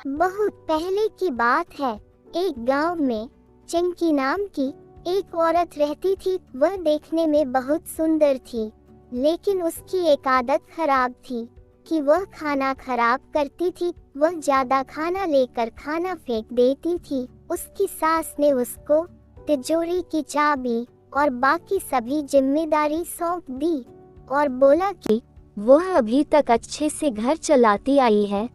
बहुत पहले की बात है। एक गांव में चिंकी नाम की एक औरत रहती थी। वह देखने में बहुत सुंदर थी, लेकिन उसकी एक आदत खराब थी कि वह खाना खराब करती थी। वह ज्यादा खाना लेकर खाना फेंक देती थी। उसकी सास ने उसको तिजोरी की चाबी और बाकी सभी जिम्मेदारी सौंप दी और बोला कि वह अभी तक अच्छे से घर चलाती आई है,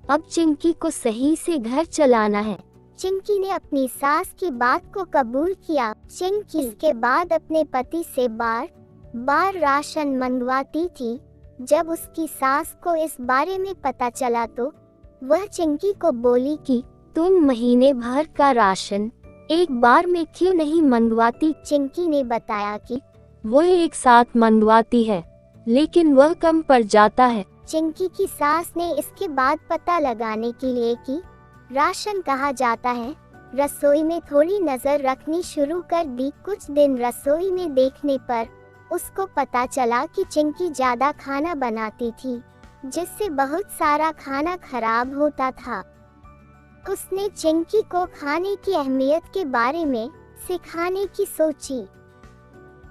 अब चिंकी को सही से घर चलाना है। चिंकी ने अपनी सास की बात को कबूल किया। चिंकी इसके बाद अपने पति से बार बार राशन मंगवाती थी। जब उसकी सास को इस बारे में पता चला तो वह चिंकी को बोली कि तुम महीने भर का राशन एक बार में क्यों नहीं मंगवाती। चिंकी ने बताया कि वह एक साथ मंगवाती है, लेकिन वह कम पड़ जाता है। चिंकी की सास ने इसके बाद पता लगाने के लिए कि राशन कहाँ जाता है, रसोई में थोड़ी नजर रखनी शुरू कर दी। कुछ दिन रसोई में देखने पर उसको पता चला कि चिंकी ज्यादा खाना बनाती थी, जिससे बहुत सारा खाना खराब होता था। उसने चिंकी को खाने की अहमियत के बारे में सिखाने की सोची।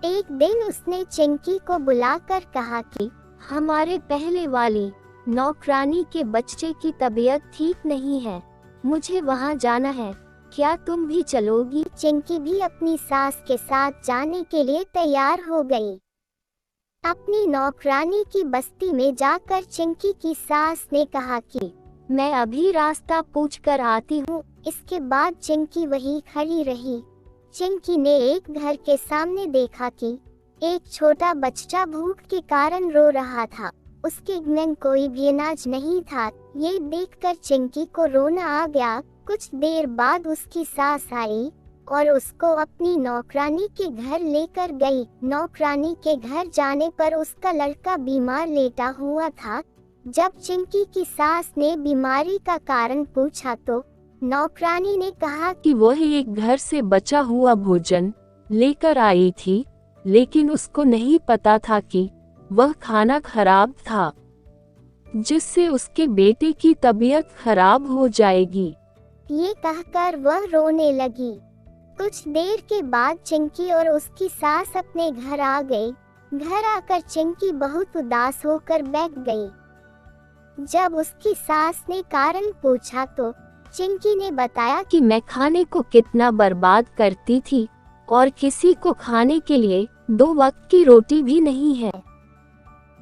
एक दिन उसने चिंकी को बुलाकर कहा कि हमारे पहले वाली नौकरानी के बच्चे की तबीयत ठीक नहीं है, मुझे वहाँ जाना है, क्या तुम भी चलोगी। चिंकी भी अपनी सास के साथ जाने के लिए तैयार हो गई। अपनी नौकरानी की बस्ती में जाकर चिंकी की सास ने कहा कि मैं अभी रास्ता पूछकर आती हूँ। इसके बाद चिंकी वहीं खड़ी रही। चिंकी ने एक घर के सामने देखा कि एक छोटा बच्चा भूख के कारण रो रहा था। उसके में कोई भी अनाज नहीं था। ये देखकर चिंकी को रोना आ गया। कुछ देर बाद उसकी सास आई और उसको अपनी नौकरानी के घर लेकर गई। नौकरानी के घर जाने पर उसका लड़का बीमार लेटा हुआ था। जब चिंकी की सास ने बीमारी का कारण पूछा तो नौकरानी ने कहा कि वह एक घर से बचा हुआ भोजन लेकर आई थी, लेकिन उसको नहीं पता था कि वह खाना खराब था, जिससे उसके बेटे की तबीयत खराब हो जाएगी। ये कहकर वह रोने लगी। कुछ देर के बाद चिंकी और उसकी सास अपने घर आ गई। घर आकर चिंकी बहुत उदास होकर बैठ गई। जब उसकी सास ने कारण पूछा तो चिंकी ने बताया कि मैं खाने को कितना बर्बाद करती थी और किसी को खाने के लिए 2 वक्त की रोटी भी नहीं है।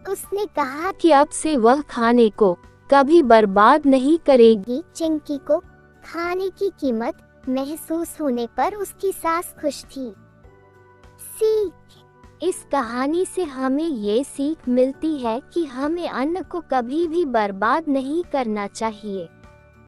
उसने कहा कि अब से वह खाने को कभी बर्बाद नहीं करेगी। चिंकी को खाने की कीमत महसूस होने पर उसकी सास खुश थी। सीख: इस कहानी से हमें ये सीख मिलती है कि हमें अन्न को कभी भी बर्बाद नहीं करना चाहिए।